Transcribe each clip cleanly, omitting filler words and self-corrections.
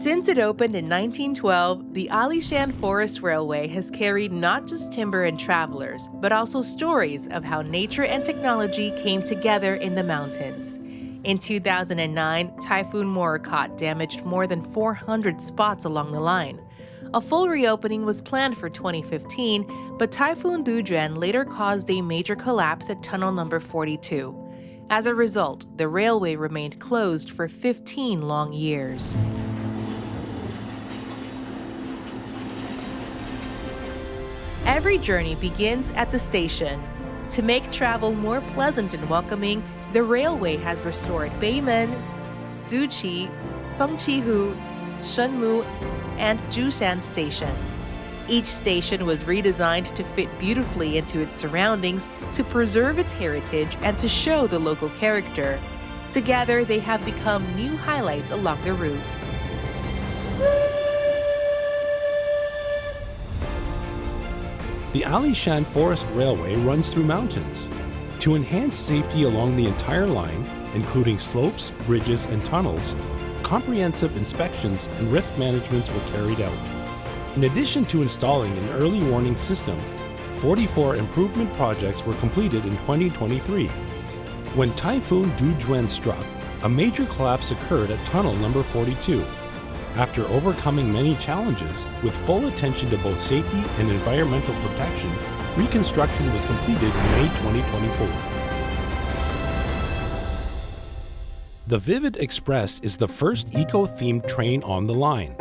Since it opened in 1912, the Alishan Forest Railway has carried not just timber and travelers, but also stories of how nature and technology came together in the mountains. In 2009, Typhoon Morakot damaged more than 400 spots along the line. A full reopening was planned for 2015, but Typhoon Dujuan later caused a major collapse at tunnel number 42. As a result, the railway remained closed for 15 long years. Every journey begins at the station. To make travel more pleasant and welcoming, the railway has restored Beimen, Zhuqi, Fenqihu, Shenmu and Zhushan stations. Each station was redesigned to fit beautifully into its surroundings, to preserve its heritage and to show the local character. Together, they have become new highlights along the route. The Alishan Forest Railway runs through mountains. To enhance safety along the entire line, including slopes, bridges, and tunnels, comprehensive inspections and risk managements were carried out. In addition to installing an early warning system, 44 improvement projects were completed in 2023. When Typhoon Dujuan struck, a major collapse occurred at tunnel number 42. After overcoming many challenges, with full attention to both safety and environmental protection, reconstruction was completed in May 2024. The Vivid Express is the first eco-themed train on the line.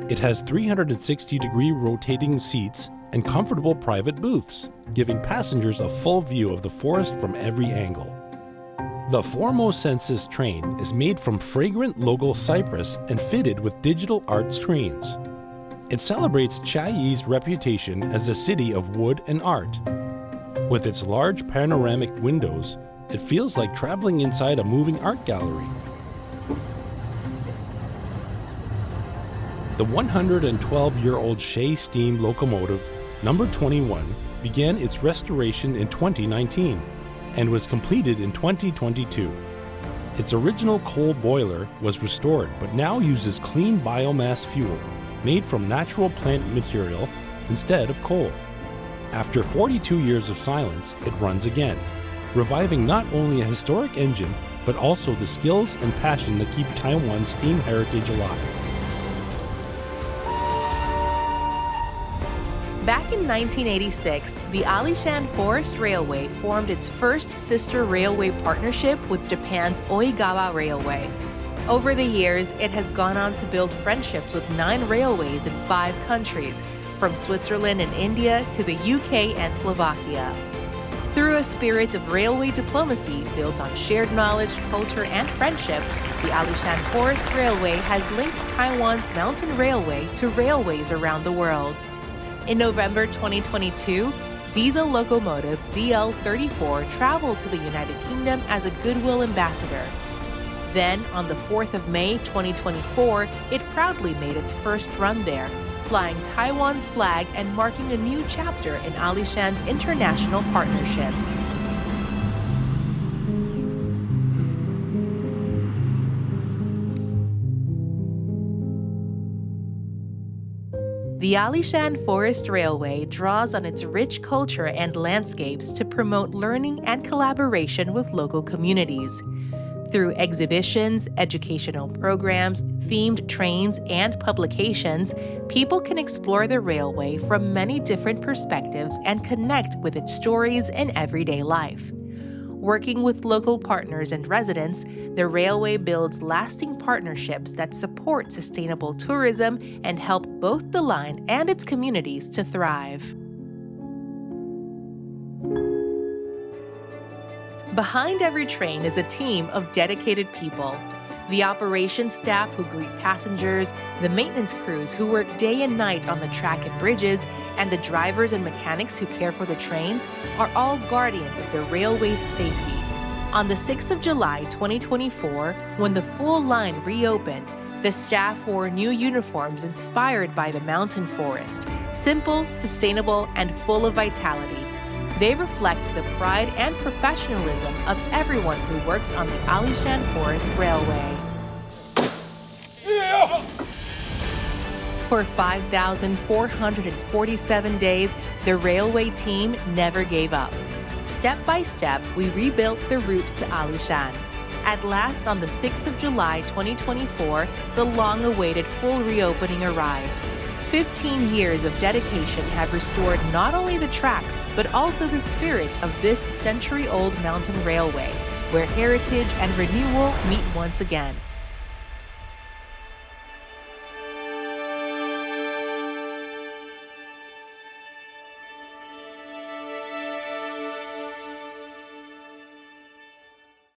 It has 360-degree rotating seats and comfortable private booths, giving passengers a full view of the forest from every angle. The foremost census train is made from fragrant local cypress and fitted with digital art screens. It celebrates Chiayi's reputation as a city of wood and art. With its large panoramic windows, it feels like traveling inside a moving art gallery. The 112-year-old Shay steam locomotive number 21 began its restoration in 2019 and was completed in 2022. Its original coal boiler was restored but now uses clean biomass fuel made from natural plant material instead of coal. After 42 years of silence, it runs again, reviving not only a historic engine but also the skills and passion that keep Taiwan's steam heritage alive. Back in 1986, the Alishan Forest Railway formed its first sister railway partnership with Japan's Oigawa Railway. Over the years, it has gone on to build friendships with 9 railways in 5 countries, from Switzerland and India to the UK and Slovakia. Through a spirit of railway diplomacy built on shared knowledge, culture, and friendship, the Alishan Forest Railway has linked Taiwan's mountain railway to railways around the world. In November 2022, diesel locomotive DL34 traveled to the United Kingdom as a Goodwill ambassador. Then, on the 4th of May 2024, it proudly made its first run there, flying Taiwan's flag and marking a new chapter in Alishan's international partnerships. The Alishan Forest Railway draws on its rich culture and landscapes to promote learning and collaboration with local communities. Through exhibitions, educational programs, themed trains, and publications, people can explore the railway from many different perspectives and connect with its stories in everyday life. Working with local partners and residents, the railway builds lasting partnerships that support sustainable tourism and help both the line and its communities to thrive. Behind every train is a team of dedicated people. The operations staff who greet passengers, the maintenance crews who work day and night on the track and bridges, and the drivers and mechanics who care for the trains are all guardians of the railway's safety. On the 6th of July 2024, when the full line reopened, the staff wore new uniforms inspired by the mountain forest, simple, sustainable, and full of vitality. They reflect the pride and professionalism of everyone who works on the Alishan Forest Railway. For 5,447 days, the railway team never gave up. Step by step, we rebuilt the route to Alishan. At last, on the 6th of July 2024, the long-awaited full reopening arrived. 15 years of dedication have restored not only the tracks, but also the spirit of this century-old mountain railway, where heritage and renewal meet once again.